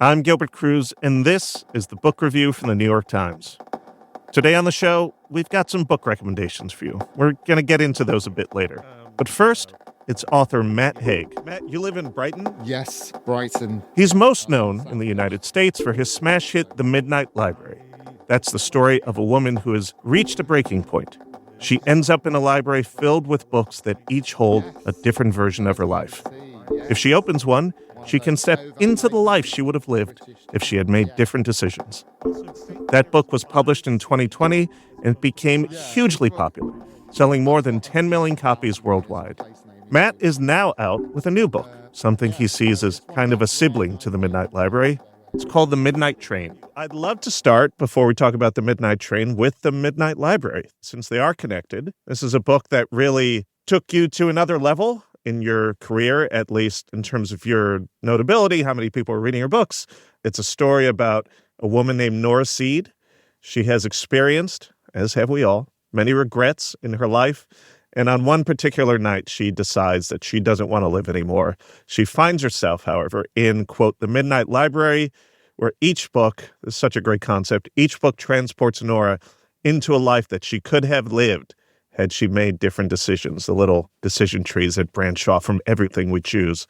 I'm Gilbert Cruz, and this is the book review from the New York Times. Today on the show, we've got some book recommendations for you. We're going to get into those a bit later. But first, it's author Matt Haig. Matt, you live in Brighton? Yes, Brighton. He's most known in the United States for his smash hit, The Midnight Library. That's the story of a woman who has reached a breaking point. She ends up in a library filled with books that each hold a different version of her life. If she opens one, she can step into the life she would have lived if she had made different decisions. That book was published in 2020 and became hugely popular, selling more than 10 million copies worldwide. Matt is now out with a new book, something he sees as kind of a sibling to The Midnight Library. It's called The Midnight Train. I'd love to start, before we talk about The Midnight Train, with The Midnight Library, since they are connected. This is a book that really took you to another level in your career, at least in terms of your notability, how many people are reading your books. It's a story about a woman named Nora Seed. She has experienced, as have we all, many regrets in her life. And on one particular night, she decides that she doesn't want to live anymore. She finds herself, however, in, quote, the Midnight Library, where each book, this is such a great concept, each book transports Nora into a life that she could have lived had she made different decisions, the little decision trees that branch off from everything we choose.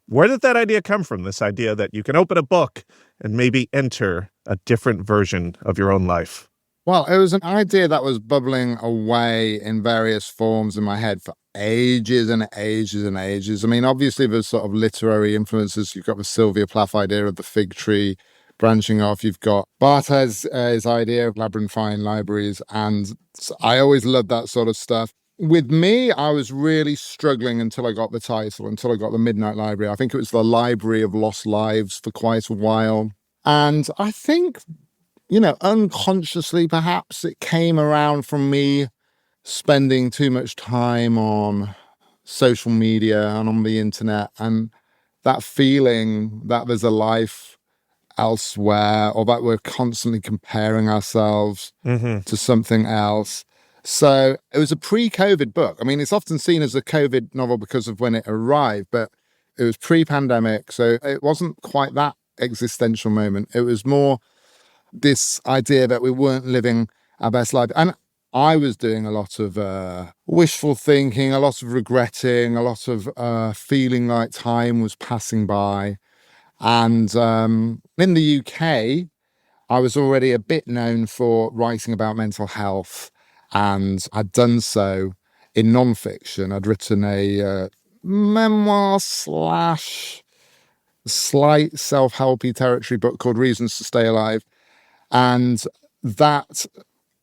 Where did that idea come from, this idea that you can open a book and maybe enter a different version of your own life? Well, it was an idea that was bubbling away in various forms in my head for ages and ages and ages. I mean, obviously there's sort of literary influences. You've got the Sylvia Plath idea of the fig tree branching off. You've got Barthes' his idea of labyrinthine libraries. And I always loved that sort of stuff. With me, I was really struggling until I got the title, until I got the Midnight Library. I think it was the Library of Lost Lives for quite a while. And I think, unconsciously, perhaps it came around from me spending too much time on social media and on the internet, and that feeling that there's a life elsewhere, or that we're constantly comparing ourselves to something else. So it was a pre-COVID book. I mean, it's often seen as a COVID novel because of when it arrived, but it was pre-pandemic, so it wasn't quite that existential moment. It was more this idea that we weren't living our best life. And I was doing a lot of wishful thinking, a lot of regretting, a lot of feeling like time was passing by. And in the UK, I was already a bit known for writing about mental health, and I'd done so in nonfiction. I'd written a memoir / slight self-helpy territory book called Reasons to Stay Alive. And that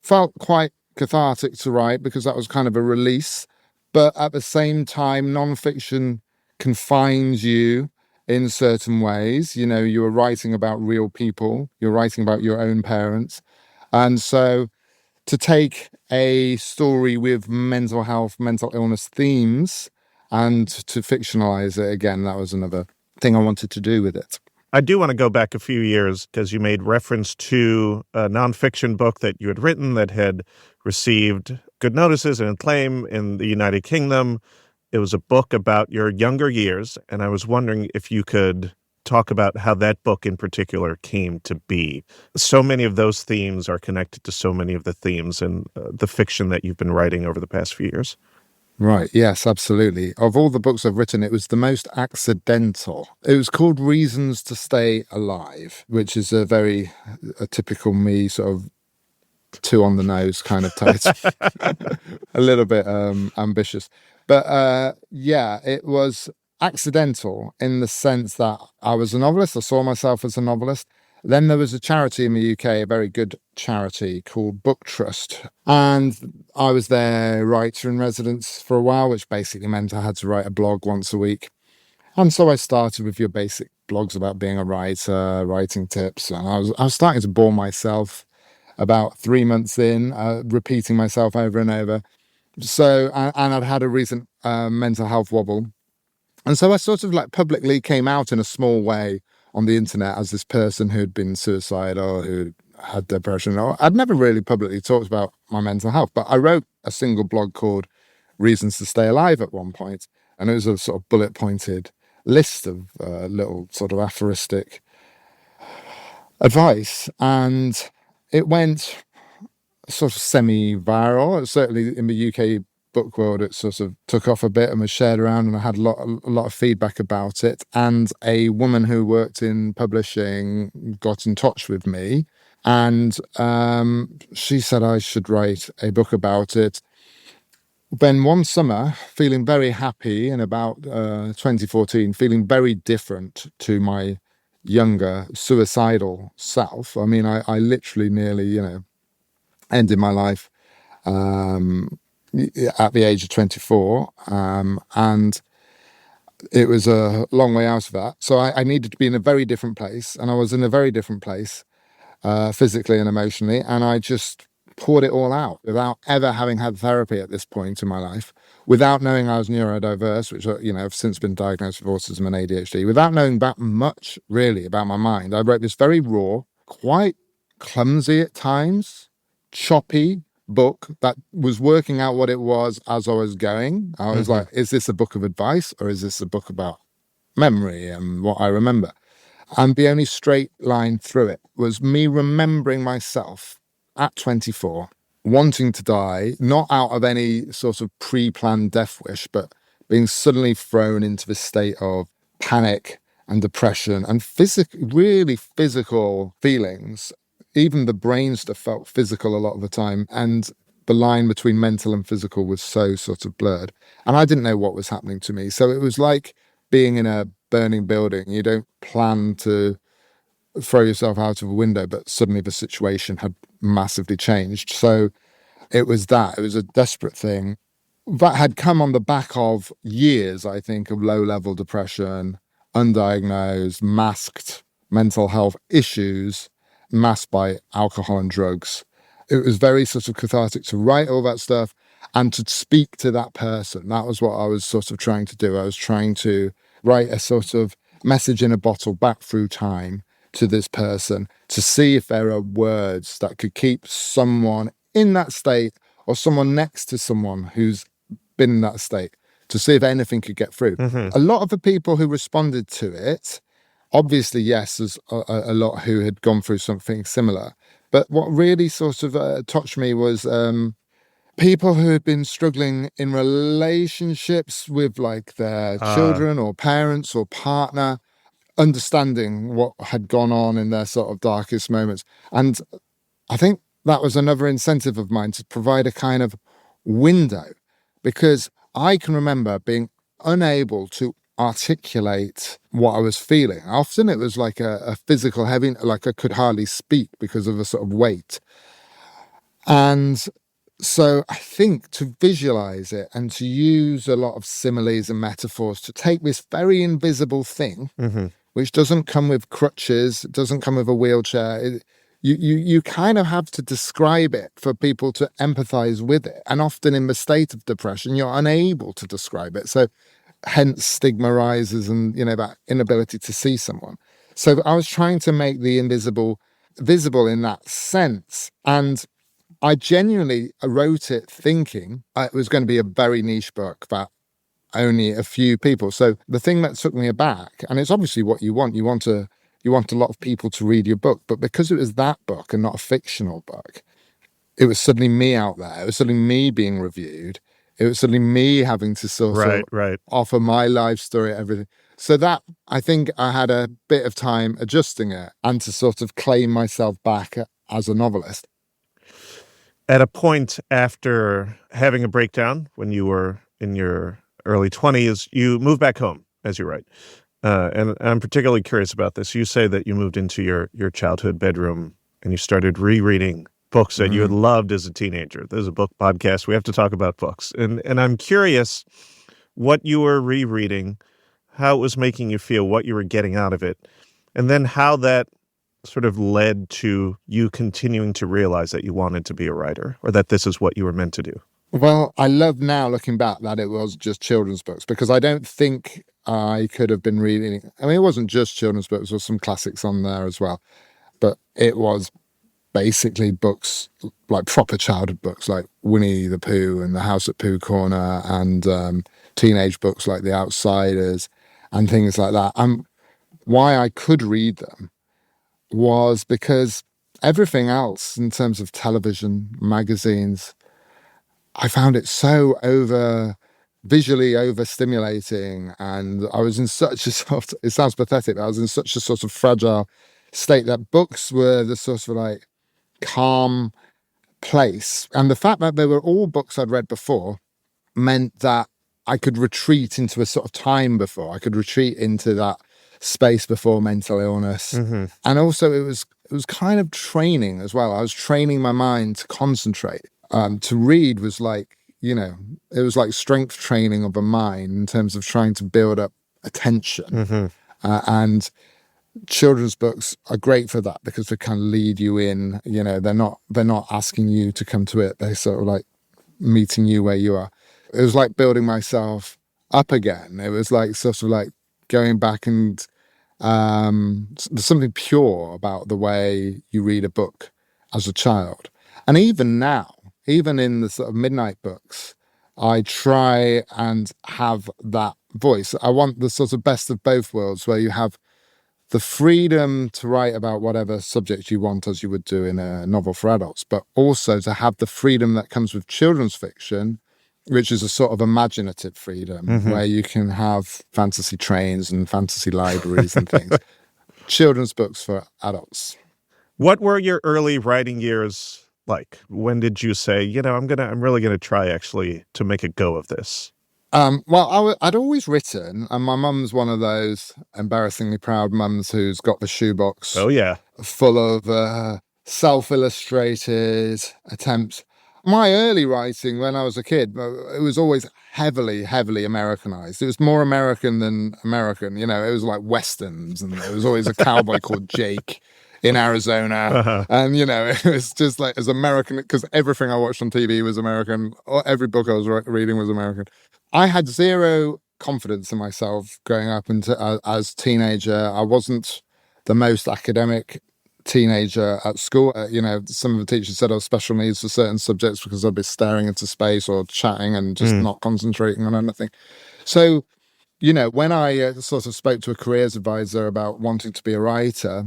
felt quite cathartic to write because that was kind of a release. But at the same time, nonfiction confines you in certain ways. You were writing about real people. You're writing about your own parents. And so to take a story with mental health, mental illness themes and to fictionalize it again, that was another thing I wanted to do with it. I do want to go back a few years because you made reference to a nonfiction book that you had written that had received good notices and acclaim in the United Kingdom. It was a book about your younger years, and I was wondering if you could talk about how that book in particular came to be. So many of those themes are connected to so many of the themes in the fiction that you've been writing over the past few years. Right, yes, absolutely. Of all the books I've written, it was the most accidental. It was called Reasons to Stay Alive, which is a typical me sort of two on the nose kind of title. A little bit ambitious. But it was accidental in the sense that I was a novelist. I saw myself as a novelist. Then there was a charity in the UK, a very good charity called Book Trust. And I was their writer in residence for a while, which basically meant I had to write a blog once a week. And so I started with your basic blogs about being a writer, writing tips. And I was starting to bore myself about 3 months in, repeating myself over and over. So, and I'd had a recent mental health wobble. And so I sort of publicly came out in a small way on the internet as this person who'd been suicidal, who had depression. I'd never really publicly talked about my mental health, but I wrote a single blog called Reasons to Stay Alive at one point, and it was a sort of bullet-pointed list of little sort of aphoristic advice, and it went sort of semi-viral. Certainly in the UK book world, it sort of took off a bit and was shared around, and I had a lot of feedback about it. And a woman who worked in publishing got in touch with me, and she said I should write a book about it. Then one summer, feeling very happy in about 2014, feeling very different to my younger suicidal self. I mean, I literally nearly, ended my life at the age of 24. And it was a long way out of that. So I needed to be in a very different place. And I was in a very different place physically and emotionally. And I just poured it all out without ever having had therapy at this point in my life, without knowing I was neurodiverse, which, I've since been diagnosed with autism and ADHD, without knowing that much really about my mind. I wrote this very raw, quite clumsy at times, choppy book that was working out what it was as I was going. I was like, is this a book of advice or is this a book about memory and what I remember? And the only straight line through it was me remembering myself at 24, wanting to die, not out of any sort of pre-planned death wish, but being suddenly thrown into this state of panic and depression and really physical feelings. Even the brain stuff felt physical a lot of the time. And the line between mental and physical was so sort of blurred. And I didn't know what was happening to me. So it was like being in a burning building. You don't plan to throw yourself out of a window, but suddenly the situation had massively changed. So it was a desperate thing that had come on the back of years, I think, of low-level depression, undiagnosed, masked mental health issues, masked by alcohol and drugs. It was very sort of cathartic to write all that stuff and to speak to that person. That was what I was sort of trying to do. I was trying to write a sort of message in a bottle back through time to this person to see if there are words that could keep someone in that state or someone next to someone who's been in that state, to see if anything could get through. A lot of the people who responded to it, obviously, yes, there's a lot who had gone through something similar. But what really sort of touched me was people who had been struggling in relationships with like their children or parents or partner, understanding what had gone on in their sort of darkest moments. And I think that was another incentive of mine, to provide a kind of window, because I can remember being unable to articulate what I was feeling. Often it was like a physical heaviness, like I could hardly speak because of a sort of weight. And so I think to visualize it and to use a lot of similes and metaphors to take this very invisible thing, which doesn't come with crutches, it doesn't come with a wheelchair. You kind of have to describe it for people to empathize with it. And often in the state of depression, you're unable to describe it. So hence stigma rises and, that inability to see someone. So I was trying to make the invisible visible in that sense. And I genuinely wrote it thinking it was going to be a very niche book that only a few people. So the thing that took me aback, and it's obviously what you want a lot of people to read your book, but because it was that book and not a fictional book, it was suddenly me out there. It was suddenly me being reviewed. It was suddenly me having to sort of offer my life story, everything. So that, I think I had a bit of time adjusting it and to sort of claim myself back as a novelist. At a point after having a breakdown when you were in your early 20s, you moved back home, as you write. And I'm particularly curious about this. You say that you moved into your childhood bedroom and you started rereading books that you had loved as a teenager. There's a book podcast. We have to talk about books. And I'm curious what you were rereading, how it was making you feel, what you were getting out of it, and then how that sort of led to you continuing to realize that you wanted to be a writer, or that this is what you were meant to do. Well, I love now looking back that it was just children's books, because I don't think I could have been reading. I mean, it wasn't just children's books, there were some classics on there as well. But it was basically books, like proper childhood books, like Winnie-the-Pooh and The House at Pooh Corner, and teenage books like The Outsiders and things like that. And why I could read them was because everything else in terms of television, magazines, I found it so visually overstimulating. And I was in such a sort of, it sounds pathetic, but I was in such a sort of fragile state that books were the sort of like calm place. And the fact that they were all books I'd read before meant that I could retreat into a sort of time before. I could retreat into that space before mental illness. Mm-hmm. And also it was kind of training as well. I was training my mind to concentrate. To read was like, it was like strength training of a mind in terms of trying to build up attention. Mm-hmm. And children's books are great for that because they kind of lead you in. They're not asking you to come to it. They're sort of like meeting you where you are. It was like building myself up again. It was like sort of like going back, and there's something pure about the way you read a book as a child. And even now, even in the sort of midnight books, I try and have that voice. I want the sort of best of both worlds, where you have the freedom to write about whatever subject you want, as you would do in a novel for adults, but also to have the freedom that comes with children's fiction, which is a sort of imaginative freedom, Mm-hmm. where you can have fantasy trains and fantasy libraries and things. Children's books for adults. What were your early writing years like? When did you say, I'm really gonna try actually to make a go of this? Well, I'd always written, and my mum's one of those embarrassingly proud mums who's got the shoebox Oh yeah. full of self-illustrated attempts. My early writing when I was a kid, it was always heavily, heavily Americanized. It was more American than American. It was like Westerns, and there was always a cowboy called Jake in Arizona. Uh-huh. And, it was just like as American, because everything I watched on TV was American, or every book I was reading was American. I had zero confidence in myself growing up as a teenager. I wasn't the most academic teenager at school. Some of the teachers said I was special needs for certain subjects because I'd be staring into space or chatting and just not concentrating on anything. So, when I sort of spoke to a careers advisor about wanting to be a writer,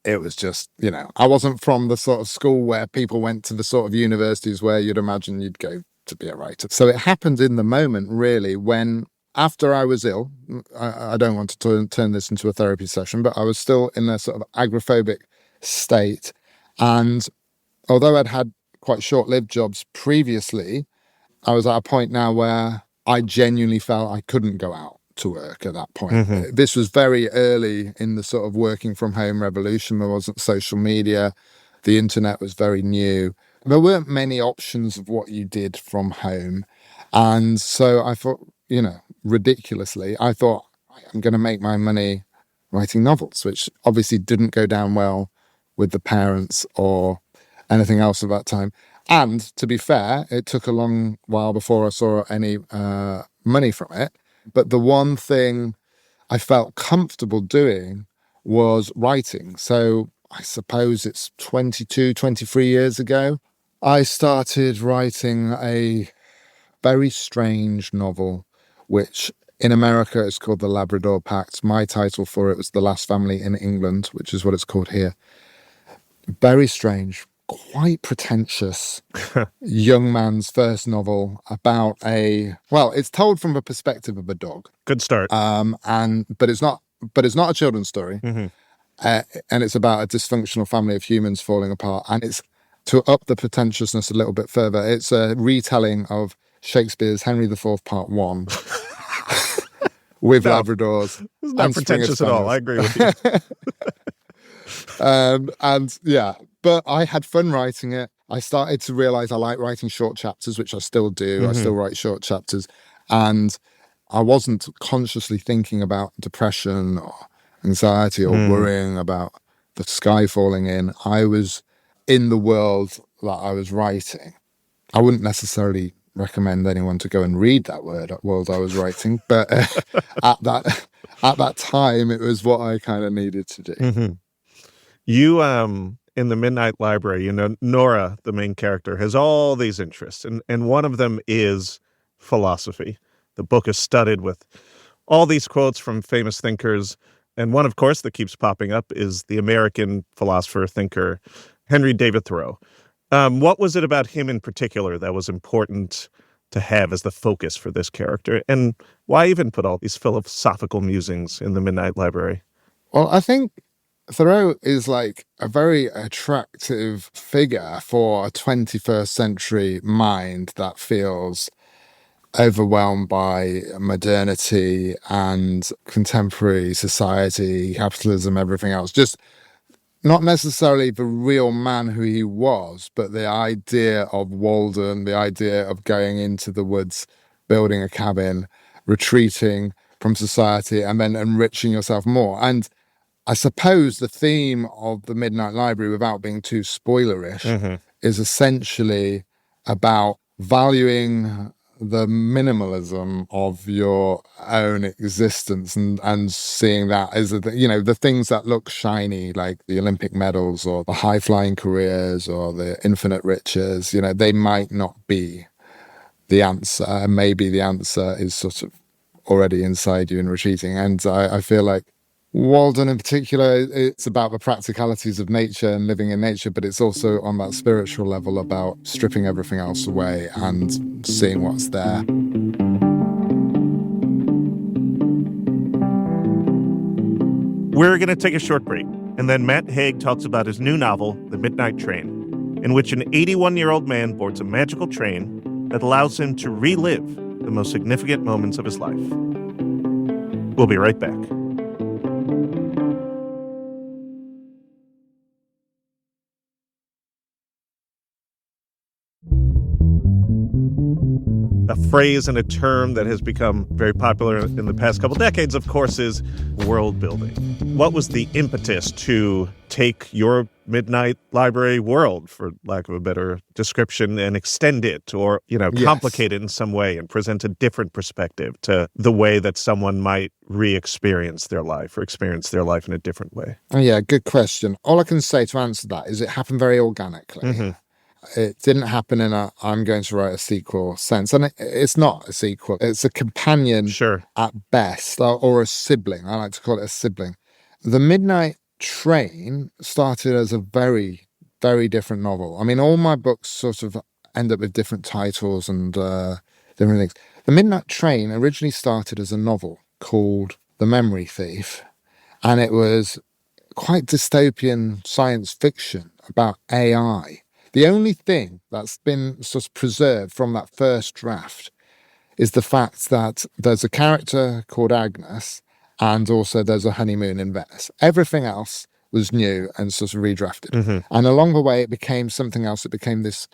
it was just, I wasn't from the sort of school where people went to the sort of universities where you'd imagine you'd go to be a writer. So it happened in the moment, really, when after I was ill, I don't want to turn this into a therapy session, but I was still in a sort of agoraphobic state. And although I'd had quite short-lived jobs previously, I was at a point now where I genuinely felt I couldn't go out to work at that point. Mm-hmm. This was very early in the sort of working from home revolution. There wasn't social media. The internet was very new. There weren't many options of what you did from home. And so I thought, ridiculously, I thought I'm going to make my money writing novels, which obviously didn't go down well with the parents or anything else at that time. And to be fair, it took a long while before I saw any money from it. But the one thing I felt comfortable doing was writing. So I suppose it's 22, 23 years ago, I started writing a very strange novel, which in America is called The Labrador Pact. My title for it was The Last Family in England, which is what it's called here. Very strange, quite pretentious young man's first novel about it's told from the perspective of a dog. Good start. But it's not a children's story. Mm-hmm. And it's about a dysfunctional family of humans falling apart. And it's, to up the pretentiousness a little bit further, it's a retelling of Shakespeare's Henry IV Part 1 with Labradors. It's not pretentious at all. I agree with you. But I had fun writing it. I started to realize I like writing short chapters, which I still do. Mm-hmm. I still write short chapters. And I wasn't consciously thinking about depression or anxiety or worrying about the sky falling in. I was in the world that I was writing. I wouldn't necessarily recommend anyone to go and read that world I was writing, but at that time, it was what I kind of needed to do. Mm-hmm. You, in the Midnight Library, Nora, the main character, has all these interests, and one of them is philosophy. The book is studded with all these quotes from famous thinkers, And one, of course, that keeps popping up is the American philosopher, thinker, Henry David Thoreau. What was it about him in particular that was important to have as the focus for this character? And why even put all these philosophical musings in the Midnight Library? Well, I think Thoreau is like a very attractive figure for a 21st century mind that feels overwhelmed by modernity and contemporary society, capitalism, everything else. Just not necessarily the real man who he was, but the idea of Walden, the idea of going into the woods, building a cabin, retreating from society, and then enriching yourself more. And I suppose the theme of the Midnight Library, without being too spoilerish, is essentially about valuing the minimalism of your own existence and seeing that as, the things that look shiny, like the Olympic medals or the high-flying careers or the infinite riches, they might not be the answer. And maybe the answer is sort of already inside you and retreating. And I feel like Walden in particular, it's about the practicalities of nature and living in nature, but it's also on that spiritual level about stripping everything else away and seeing what's there. We're going to take a short break, and then Matt Haig talks about his new novel, The Midnight Train, in which an 81-year-old man boards a magical train that allows him to relive the most significant moments of his life. We'll be right back. A phrase and a term that has become very popular in the past couple decades, of course, is world building. What was the impetus to take your Midnight Library world, for lack of a better description, and extend it or, complicate it in some way and present a different perspective to the way that someone might re-experience their life or experience their life in a different way? Oh, yeah, good question. All I can say to answer that is it happened very organically. It didn't happen in a I'm going to write a sequel sense. And it's not a sequel. It's a companion at best, or a sibling. I like to call it a sibling. The Midnight Train started as a very, very different novel. I mean, all my books sort of end up with different titles and different things. The Midnight Train originally started as a novel called The Memory Thief. And it was quite dystopian science fiction about AI. The only thing that's been sort of preserved from that first draft is the fact that there's a character called Agnes and also there's a honeymoon in Venice. Everything else was new and sort of redrafted. And along the way, it became something else. It became this,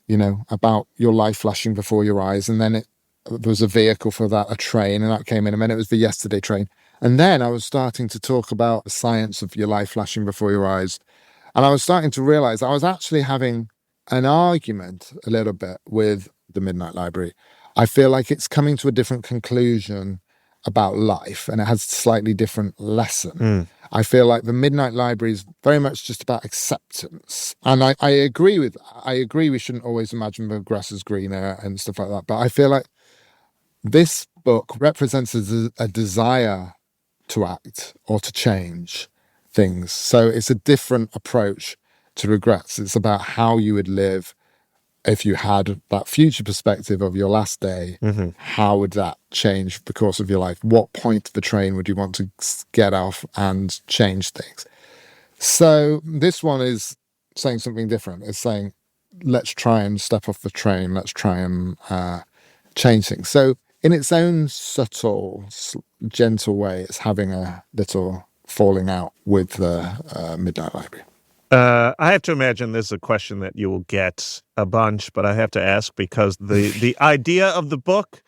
about your life flashing before your eyes. And then there was a vehicle for that, a train, and that came in. And then it was the Yesterday Train. And then I was starting to talk about the science of your life flashing before your eyes. And I was starting to realize I was actually having an argument a little bit with the Midnight Library. I feel like it's coming to a different conclusion about life and it has a slightly different lesson. I feel like the Midnight Library is very much just about acceptance. And I agree we shouldn't always imagine the grass is greener and stuff like that. But I feel like this book represents a desire to act or to change things. So it's a different approach to regrets. It's about how you would live if you had that future perspective of your last day. How would that change the course of your life? What point of the train would you want to get off and change things? So this one is saying something different. It's saying, let's try and step off the train. Let's try and change things. So in its own subtle, gentle way, it's having a little falling out with the Midnight Library. I have to imagine this is a question that you will get a bunch, but I have to ask because the idea of the book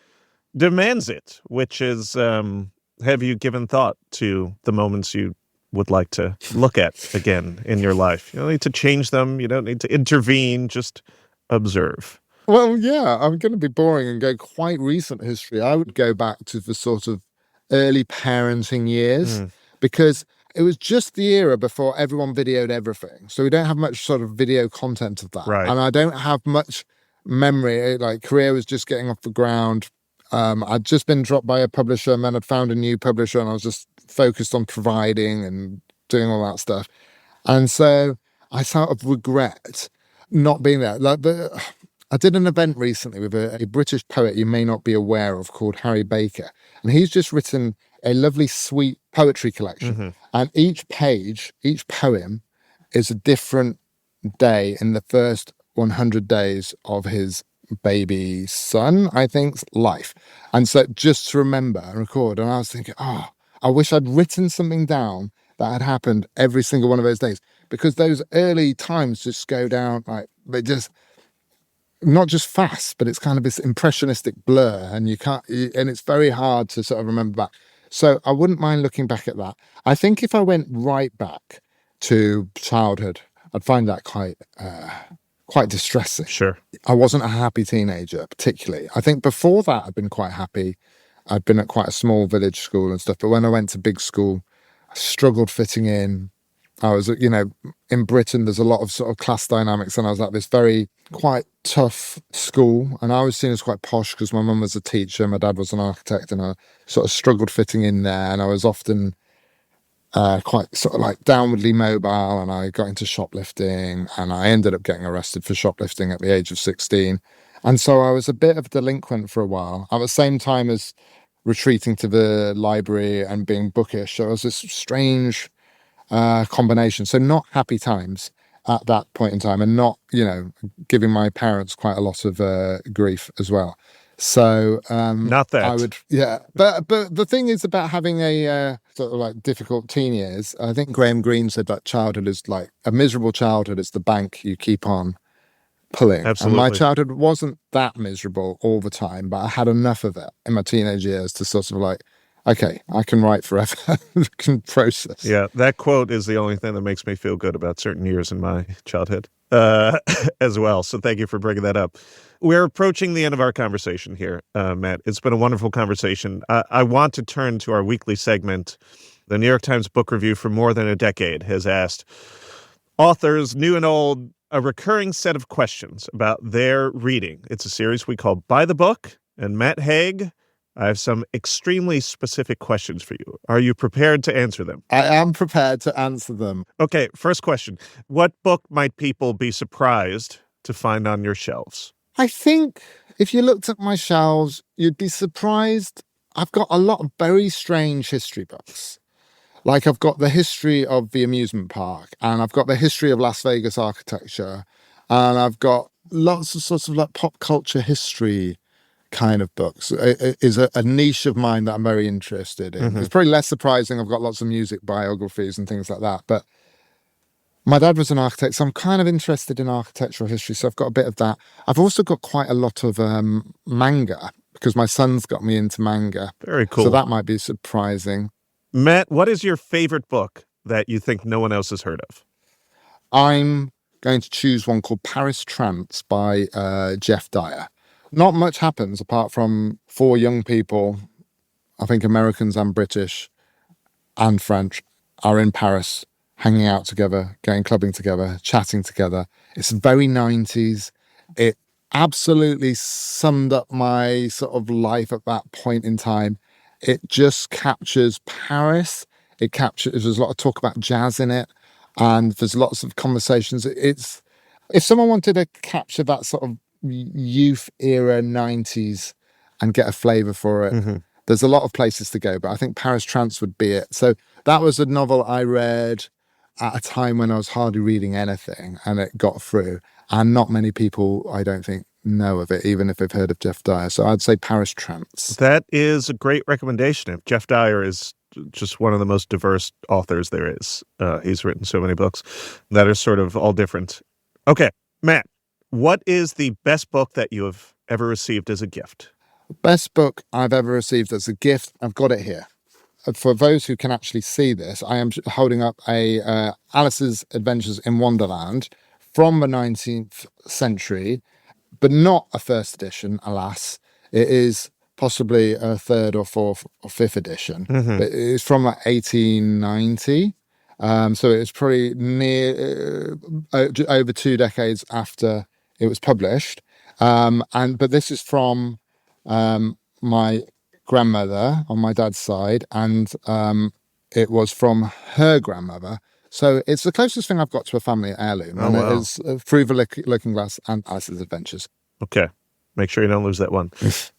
demands it, which is, have you given thought to the moments you would like to look at again in your life? You don't need to change them. You don't need to intervene. Just observe. Well, yeah, I'm going to be boring and go quite recent history. I would go back to the sort of early parenting years because it was just the era before everyone videoed everything. So we don't have much sort of video content of that. Right. And I don't have much memory. Like, career was just getting off the ground. I'd just been dropped by a publisher, and then I'd found a new publisher, and I was just focused on providing and doing all that stuff. And so I sort of regret not being there. I did an event recently with a British poet you may not be aware of called Harry Baker. And he's just written a lovely, sweet poetry collection. Mm-hmm. And each page, each poem is a different day in the first 100 days of his baby son, I think's life. And so just to remember and record. And I was thinking, I wish I'd written something down that had happened every single one of those days, because those early times just go down like they just not just fast, but it's kind of this impressionistic blur, and and it's very hard to sort of remember back. So I wouldn't mind looking back at that. I think if I went right back to childhood, I'd find that quite distressing. Sure. I wasn't a happy teenager, particularly. I think before that, I'd been quite happy. I'd been at quite a small village school and stuff. But when I went to big school, I struggled fitting in. I was, in Britain, there's a lot of sort of class dynamics. And I was at this very quite tough school. And I was seen as quite posh because my mum was a teacher, my dad was an architect. And I sort of struggled fitting in there. And I was often quite sort of like downwardly mobile, and I got into shoplifting, and I ended up getting arrested for shoplifting at the age of 16. And so I was a bit of a delinquent for a while, at the same time as retreating to the library and being bookish. So it was this strange combination. So not happy times at that point in time, and not, giving my parents quite a lot of grief as well. So not that I would, yeah. But the thing is about having a sort of like difficult teen years. I think Graham Greene said that childhood is like a miserable childhood. It's the bank you keep on pulling. Absolutely. And my childhood wasn't that miserable all the time, but I had enough of it in my teenage years to sort of like, okay, I can write forever. I can process. Yeah, that quote is the only thing that makes me feel good about certain years in my childhood as well. So thank you for bringing that up. We're approaching the end of our conversation here, Matt. It's been a wonderful conversation. I want to turn to our weekly segment. The New York Times Book Review for more than a decade has asked authors, new and old, a recurring set of questions about their reading. It's a series we call By the Book. And Matt Haig, I have some extremely specific questions for you. Are you prepared to answer them? I am prepared to answer them. Okay, first question. What book might people be surprised to find on your shelves? I think if you looked at my shelves, you'd be surprised. I've got a lot of very strange history books. Like I've got the history of the amusement park, and I've got the history of Las Vegas architecture, and I've got lots of sorts of like pop culture history kind of books. It is a niche of mine that I'm very interested in. Mm-hmm. It's probably less surprising. I've got lots of music biographies and things like that. But my dad was an architect, so I'm kind of interested in architectural history. So I've got a bit of that. I've also got quite a lot of manga, because my son's got me into manga. Very cool. So that might be surprising. Matt, what is your favorite book that you think no one else has heard of? I'm going to choose one called Paris Trance by Jeff Dyer. Not much happens apart from 4 young people, I think Americans and British and French, are in Paris, hanging out together, going clubbing together, chatting together. It's very 90s. It absolutely summed up my sort of life at that point in time. It just captures Paris. There's a lot of talk about jazz in it, and there's lots of conversations. If someone wanted to capture that sort of youth era 90s and get a flavor for it, mm-hmm. There's a lot of places to go, but I think Paris Trance would be it. So that was a novel I read at a time when I was hardly reading anything, and it got through, and not many people, I don't think, know of it, even if they've heard of Jeff Dyer. So I'd say Paris Trance. That is a great recommendation. Jeff Dyer is just one of the most diverse authors there is. He's written so many books that are sort of all different. Okay, Matt, what is the best book that you have ever received as a gift? Best book I've ever received as a gift, I've got it here. For those who can actually see this, I am holding up a Alice's Adventures in Wonderland from the 19th century, but not a first edition, alas. It is possibly a third or fourth or fifth edition. Mm-hmm. But it's from like 1890. So it's probably near over 2 decades after it was published. But this is from my grandmother on my dad's side, and it was from her grandmother. So it's the closest thing I've got to a family heirloom, Oh, and it wow. is Through the Looking Glass and Alice's Adventures. Okay. Make sure you don't lose that one.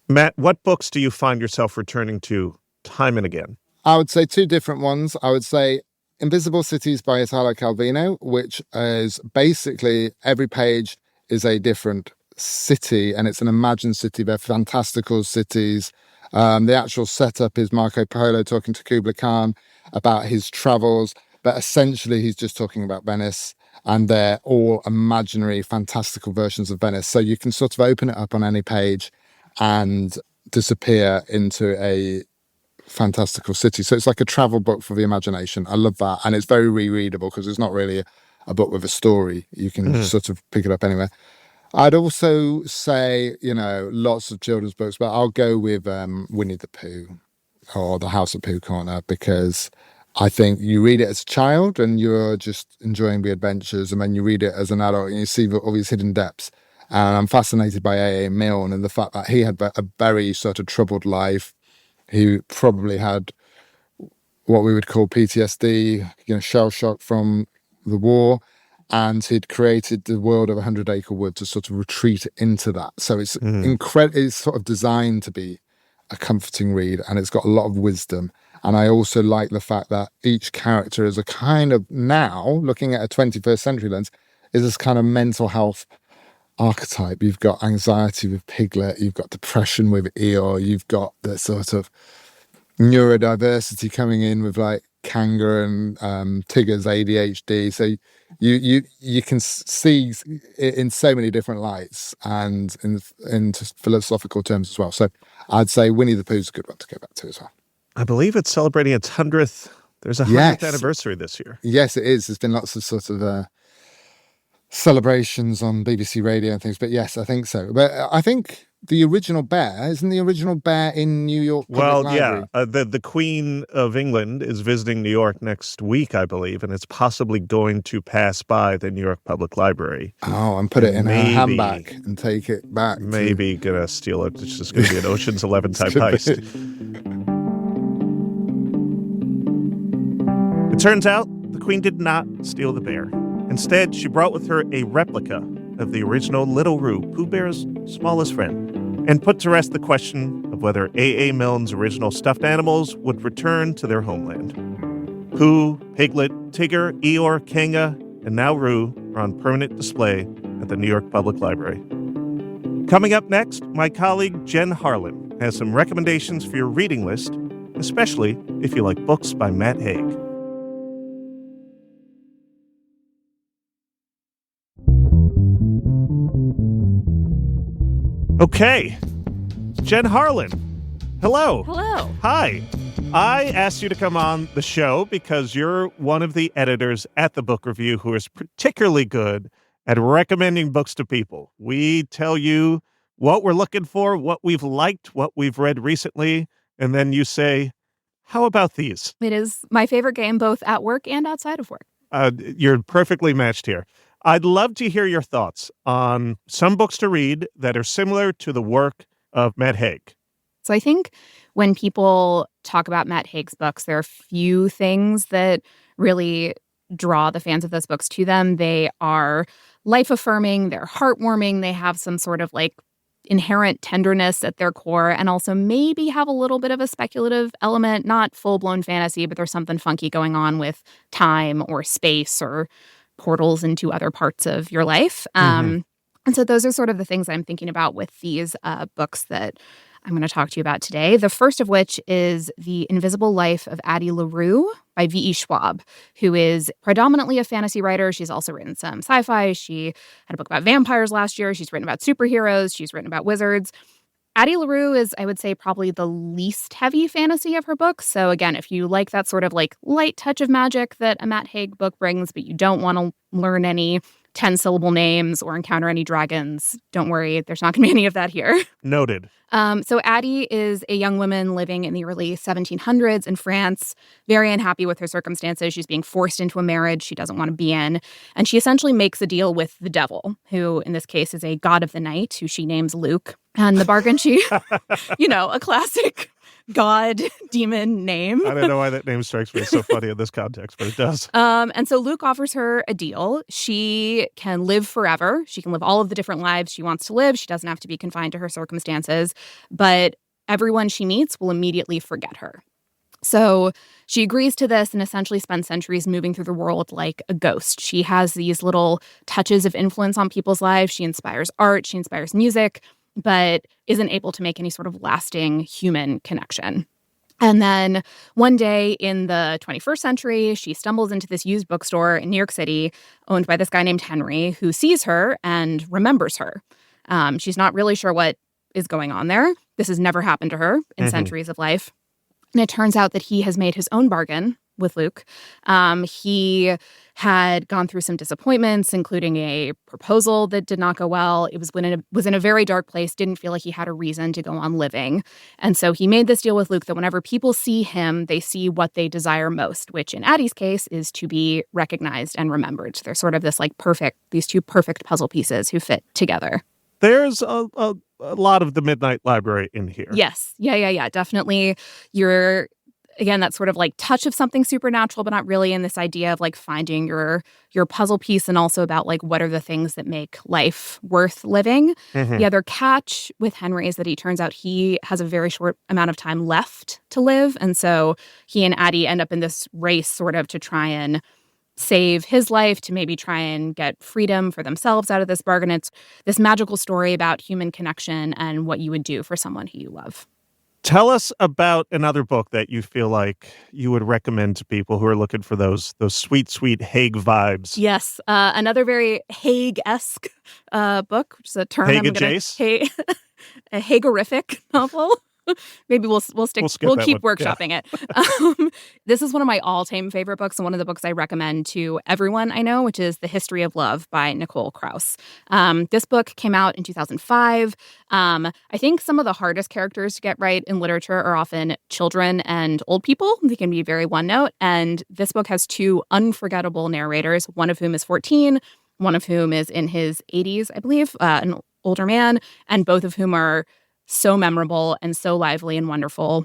Matt, what books do you find yourself returning to time and again? I would say two different ones. I would say Invisible Cities by Italo Calvino, which is basically every page is a different city, and it's an imagined city. They're fantastical cities. The actual setup is Marco Polo talking to Kubla Khan about his travels, but essentially he's just talking about Venice, and they're all imaginary, fantastical versions of Venice. So you can sort of open it up on any page and disappear into a fantastical city. So it's like a travel book for the imagination. I love that. And it's very rereadable because it's not really a book with a story. You can sort of pick it up anywhere. I'd also say, lots of children's books, but I'll go with Winnie-the-Pooh or The House at Pooh Corner, because I think you read it as a child and you're just enjoying the adventures, and then you read it as an adult and you see all these hidden depths. And I'm fascinated by A.A. Milne and the fact that he had a very sort of troubled life. He probably had what we would call PTSD, shell shock from the war, and he'd created the world of 100 Acre Wood to sort of retreat into that. So it's It's sort of designed to be a comforting read, and it's got a lot of wisdom. And I also like the fact that each character is a kind of, now looking at a 21st century lens, is this kind of mental health archetype. You've got anxiety with Piglet, you've got depression with Eeyore, you've got the sort of neurodiversity coming in with like Kanga and Tigger's ADHD. So you can see it in so many different lights and in philosophical terms as well. So I'd say Winnie-the-Pooh is a good one to go back to as well. I believe it's celebrating its 100th. There's a 100th anniversary this year. Yes, it is. There's been lots of sort of celebrations on BBC Radio and things, but yes, I think so. But I think the original bear, isn't the original bear in New York Public Library? The Queen of England is visiting New York next week, I believe, and it's possibly going to pass by the New York Public Library. Oh, and put it in her handbag and take it back. Maybe gonna steal it. It's just gonna be an Ocean's 11 type heist. It turns out the Queen did not steal the bear. Instead, she brought with her a replica of the original Little Roo, Pooh Bear's smallest friend, and put to rest the question of whether A.A. Milne's original stuffed animals would return to their homeland. Pooh, Piglet, Tigger, Eeyore, Kanga, and now Roo are on permanent display at the New York Public Library. Coming up next, my colleague Jen Harlan has some recommendations for your reading list, especially if you like books by Matt Haig. Okay. Jen Harlan. Hello. Hello. Hi. I asked you to come on the show because you're one of the editors at the Book Review who is particularly good at recommending books to people. We tell you what we're looking for, what we've liked, what we've read recently, and then you say, how about these? It is my favorite game, both at work and outside of work. You're perfectly matched here. I'd love to hear your thoughts on some books to read that are similar to the work of Matt Haig. So I think when people talk about Matt Haig's books, there are a few things that really draw the fans of those books to them. They are life-affirming, they're heartwarming, they have some sort of like inherent tenderness at their core, and also maybe have a little bit of a speculative element, not full-blown fantasy, but there's something funky going on with time or space or portals into other parts of your life. And so those are sort of the things I'm thinking about with these books that I'm going to talk to you about today. The first of which is The Invisible Life of Addie LaRue by V.E. Schwab, who is predominantly a fantasy writer. She's also written some sci-fi. She had a book about vampires last year. She's written about superheroes. She's written about wizards. Addie LaRue is, I would say, probably the least heavy fantasy of her books. So again, if you like that sort of like light touch of magic that a Matt Haig book brings, but you don't want to learn any 10-syllable names or encounter any dragons. Don't worry, there's not going to be any of that here. Noted. So Addie is a young woman living in the early 1700s in France, very unhappy with her circumstances. She's being forced into a marriage she doesn't want to be in. And she essentially makes a deal with the devil, who in this case is a god of the night, who she names Luke. And the bargain a classic god demon name. I don't know why that name strikes me as so funny in this context, but it does. And so Luke offers her a deal. She can live forever. She can live all of the different lives she wants to live. She doesn't have to be confined to her circumstances. But everyone she meets will immediately forget her. So she agrees to this and essentially spends centuries moving through the world like a ghost. She has these little touches of influence on people's lives. She inspires art. She inspires music, but isn't able to make any sort of lasting human connection. And then one day in the 21st century, she stumbles into this used bookstore in New York City owned by this guy named Henry, who sees her and remembers her. She's not really sure what is going on there. This has never happened to her in centuries of life. And it turns out that he has made his own bargain with Luke. He had gone through some disappointments, including a proposal that did not go well. It was in a very dark place, didn't feel like he had a reason to go on living. And so he made this deal with Luke that whenever people see him, they see what they desire most, which in Addie's case is to be recognized and remembered. They're sort of these two perfect puzzle pieces who fit together. There's a lot of the Midnight Library in here. Yes. Yeah. Definitely. Again, that sort of like touch of something supernatural, but not really, in this idea of like finding your puzzle piece, and also about like what are the things that make life worth living. The other catch with Henry is that he turns out he has a very short amount of time left to live. And so he and Addie end up in this race sort of to try and save his life, to maybe try and get freedom for themselves out of this bargain. It's this magical story about human connection and what you would do for someone who you love. Tell us about another book that you feel like you would recommend to people who are looking for those sweet, sweet Haig vibes. Yes. Another very Haig-esque book, which is a term Haig-adjacent? A Haigorific novel. Maybe we'll keep workshopping it. This is one of my all-time favorite books, and one of the books I recommend to everyone I know, which is The History of Love by Nicole Krauss. This book came out in 2005. I think some of the hardest characters to get right in literature are often children and old people. They can be very one-note, and this book has two unforgettable narrators, one of whom is 14, one of whom is in his 80s, I believe, an older man, and both of whom are so memorable and so lively and wonderful.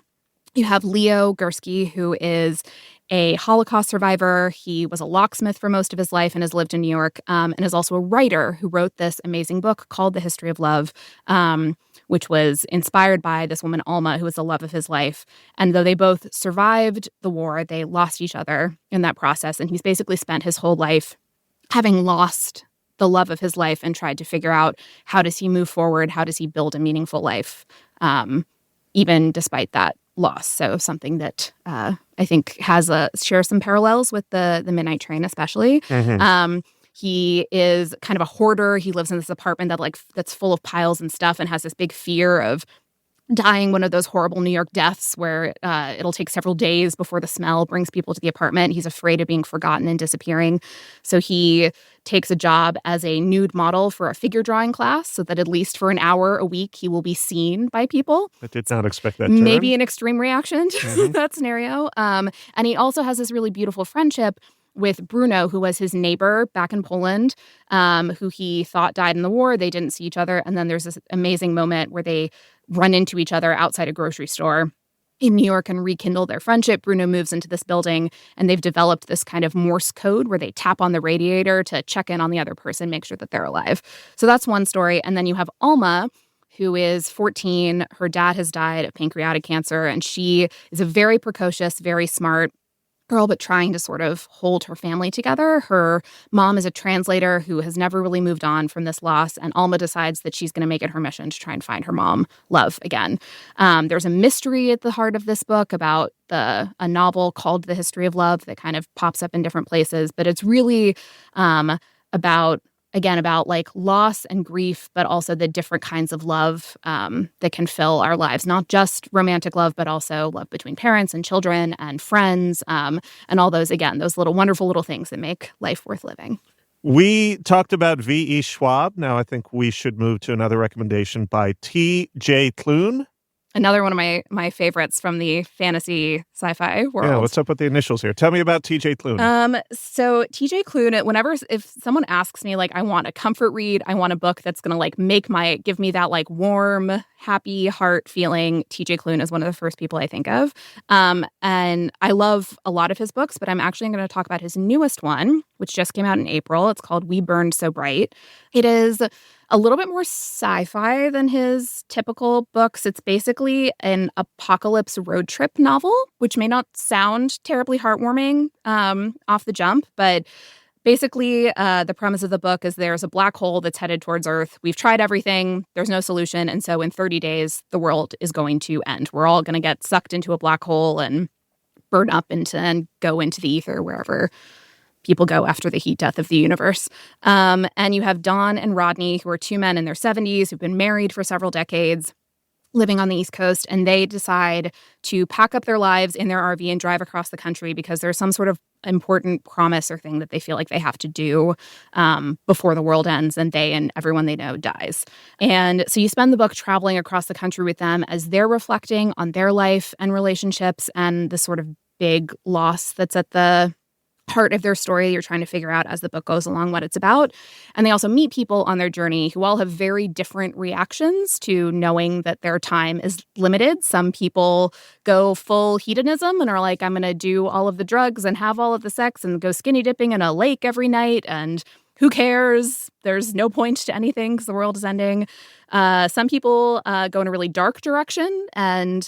You have Leo Gursky, who is a Holocaust survivor. He was a locksmith for most of his life and has lived in New York, and is also a writer who wrote this amazing book called The History of Love, which was inspired by this woman, Alma, who was the love of his life. And though they both survived the war, they lost each other in that process. And he's basically spent his whole life having lost the love of his life and tried to figure out, how does he move forward? How does he build a meaningful life, even despite that loss? So something that I think shares some parallels with the Midnight Train, especially. He is kind of a hoarder. He lives in this apartment that's full of piles and stuff, and has this big fear of dying one of those horrible New York deaths where it'll take several days before the smell brings people to the apartment. He's afraid of being forgotten and disappearing. So he takes a job as a nude model for a figure drawing class, so that at least for an hour a week he will be seen by people. I did not expect that turn. Maybe an extreme reaction to that scenario. And he also has this really beautiful friendship with Bruno, who was his neighbor back in Poland, who he thought died in the war. They didn't see each other. And then there's this amazing moment where they run into each other outside a grocery store in New York and rekindle their friendship. Bruno moves into this building, and they've developed this kind of Morse code where they tap on the radiator to check in on the other person, make sure that they're alive. So that's one story. And then you have Alma, who is 14. Her dad has died of pancreatic cancer, and she is a very precocious, very smart girl, but trying to sort of hold her family together. Her mom is a translator who has never really moved on from this loss, and Alma decides that she's going to make it her mission to try and find her mom love again. There's a mystery at the heart of this book about a novel called The History of Love that kind of pops up in different places, but it's really about like loss and grief, but also the different kinds of love that can fill our lives. Not just romantic love, but also love between parents and children and friends, and all those, those little wonderful little things that make life worth living. We talked about V.E. Schwab. Now I think we should move to another recommendation by T.J. Klune. Another one of my favorites from the fantasy sci-fi world. Yeah, what's up with the initials here? Tell me about T.J. Klune. So T.J. Klune, if someone asks me, like, I want a comfort read, I want a book that's going to, like, give me that, like, warm, happy heart feeling, T.J. Klune is one of the first people I think of. And I love a lot of his books, but I'm actually going to talk about his newest one, which just came out in April. It's called We Burned So Bright. It is a little bit more sci-fi than his typical books. It's basically an apocalypse road trip novel, which may not sound terribly heartwarming off the jump, but basically the premise of the book is there's a black hole that's headed towards Earth. We've tried everything. There's no solution. And so in 30 days, the world is going to end. We're all going to get sucked into a black hole and burn up and go into the ether wherever people go after the heat death of the universe. And you have Don and Rodney, who are two men in their 70s who've been married for several decades, living on the East Coast, and they decide to pack up their lives in their RV and drive across the country because there's some sort of important promise or thing that they feel like they have to do before the world ends and they and everyone they know dies. And so you spend the book traveling across the country with them as they're reflecting on their life and relationships and the sort of big loss that's at the heart of their story. You're trying to figure out as the book goes along what it's about. And they also meet people on their journey who all have very different reactions to knowing that their time is limited. Some people go full hedonism and are like, I'm going to do all of the drugs and have all of the sex and go skinny dipping in a lake every night. And who cares? There's no point to anything because the world is ending. Some people go in a really dark direction and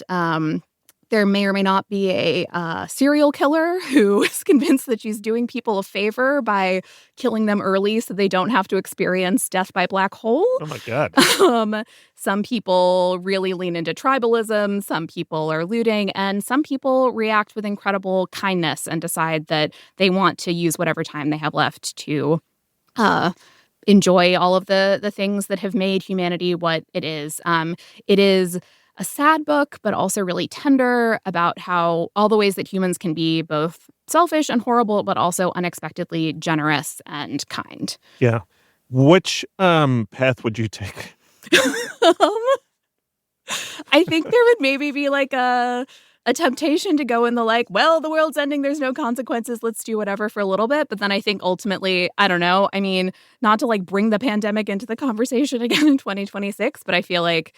there may or may not be a serial killer who is convinced that she's doing people a favor by killing them early so they don't have to experience death by black hole. Oh, my God. Some people really lean into tribalism. Some people are looting. And some people react with incredible kindness and decide that they want to use whatever time they have left to enjoy all of the things that have made humanity what it is. It is a sad book, but also really tender about how all the ways that humans can be both selfish and horrible, but also unexpectedly generous and kind. Yeah. Which path would you take? I think there would maybe be like a temptation to go in the like, well, the world's ending, there's no consequences, let's do whatever for a little bit. But then I think ultimately, I don't know, I mean, not to like bring the pandemic into the conversation again in 2026, but I feel like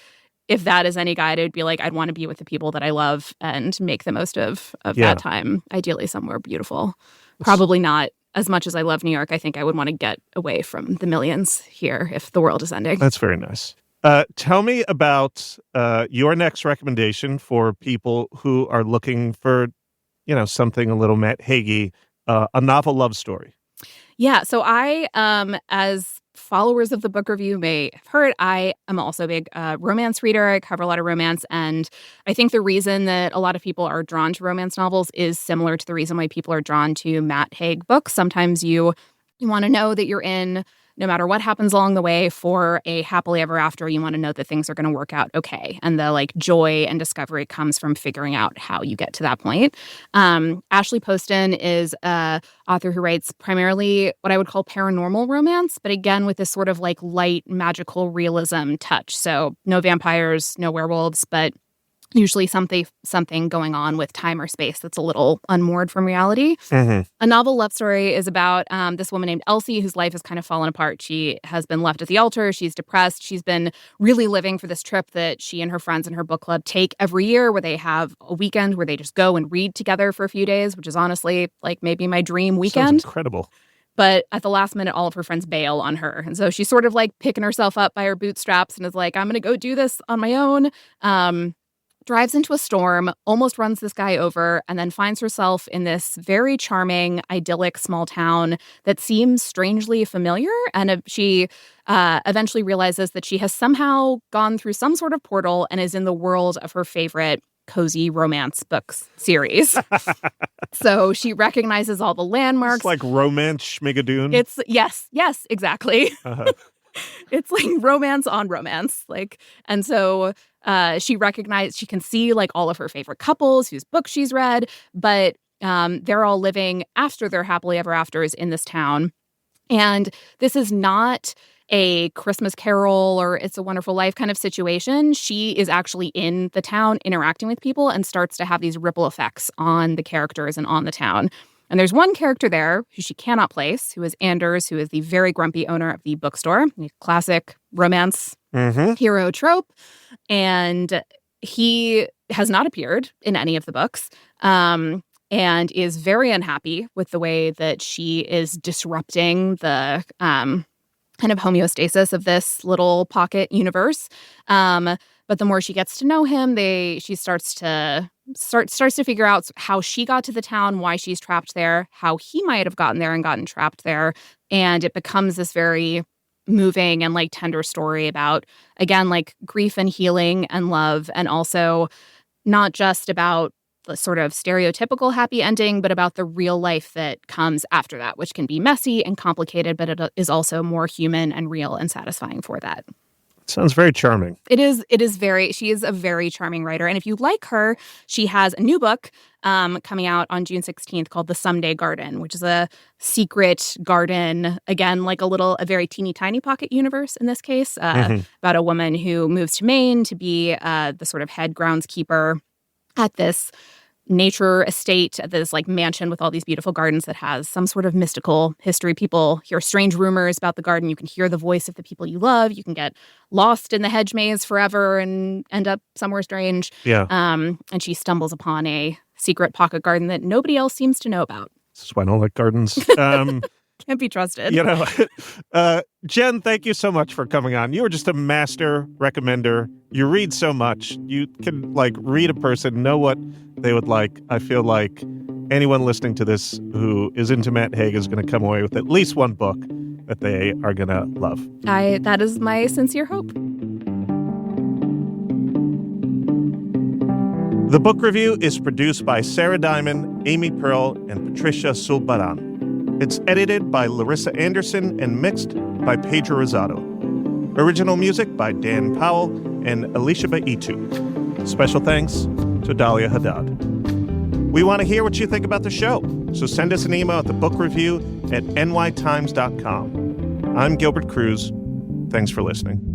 if that is any guide, it would be like, I'd want to be with the people that I love and make the most of that time, ideally somewhere beautiful. Probably not as much as I love New York. I think I would want to get away from the millions here if the world is ending. That's very nice. Tell me about your next recommendation for people who are looking for, something a little Matt Haig-y, a novel love story. Yeah, so I, as followers of the book review may have heard, I am also a big romance reader. I cover a lot of romance, and I think the reason that a lot of people are drawn to romance novels is similar to the reason why people are drawn to Matt Haig books. Sometimes you want to know that you're in, no matter what happens along the way, for a happily ever after. You want to know that things are going to work out okay. And the like joy and discovery comes from figuring out how you get to that point. Ashley Poston is a author who writes primarily what I would call paranormal romance, but again, with this sort of like light magical realism touch. So no vampires, no werewolves, but usually something going on with time or space that's a little unmoored from reality. Mm-hmm. A novel love story is about this woman named Elsie whose life has kind of fallen apart. She has been left at the altar. She's depressed. She's been really living for this trip that she and her friends in her book club take every year, where they have a weekend where they just go and read together for a few days, which is honestly like maybe my dream weekend. Sounds incredible. But at the last minute, all of her friends bail on her. And so she's sort of like picking herself up by her bootstraps and is like, I'm going to go do this on my own. Drives into a storm, almost runs this guy over, and then finds herself in this very charming, idyllic small town that seems strangely familiar. And she eventually realizes that she has somehow gone through some sort of portal and is in the world of her favorite cozy romance books series. So she recognizes all the landmarks. It's like romance schmigadoon. It's yes, exactly. Uh-huh. It's like romance on romance. And so she can see like all of her favorite couples whose books she's read, but they're all living after their happily ever afters in this town. And this is not a Christmas Carol or It's a Wonderful Life kind of situation. She is actually in the town interacting with people and starts to have these ripple effects on the characters and on the town. And there's one character there who she cannot place, who is Anders, who is the very grumpy owner of the bookstore, a classic romance hero trope. And he has not appeared in any of the books. And is very unhappy with the way that she is disrupting the kind of homeostasis of this little pocket universe. But the more she gets to know him, she starts to figure out how she got to the town, why she's trapped there, how he might have gotten there and gotten trapped there. And it becomes this very moving and like tender story about, again, like grief and healing and love, and also not just about the sort of stereotypical happy ending, but about the real life that comes after that, which can be messy and complicated, but it is also more human and real and satisfying for that. Sounds very charming. She is a very charming writer. And if you like her, she has a new book coming out on June 16th called The Someday Garden, which is a secret garden, again, like a very teeny tiny pocket universe in this case, about a woman who moves to Maine to be the sort of head groundskeeper at this nature estate, at this like mansion with all these beautiful gardens that has some sort of mystical history. People hear strange rumors about the garden. You can hear the voice of the people you love. You can get lost in the hedge maze forever and end up somewhere strange. Yeah. And she stumbles upon a secret pocket garden that nobody else seems to know about. This is why I don't like gardens. Can't be trusted. Jen, thank you so much for coming on. You are just a master recommender. You read so much. You can read a person, know what they would like. I feel like anyone listening to this who is into Matt Haig is going to come away with at least one book that they are going to love. That is my sincere hope. The book review is produced by Sarah Diamond, Amy Pearl, and Patricia Sulbaran. It's edited by Larissa Anderson and mixed by Pedro Rosado. Original music by Dan Powell and Alicia Baitu. Special thanks to Dahlia Haddad. We want to hear what you think about the show, so send us an email at thebookreview@nytimes.com. I'm Gilbert Cruz. Thanks for listening.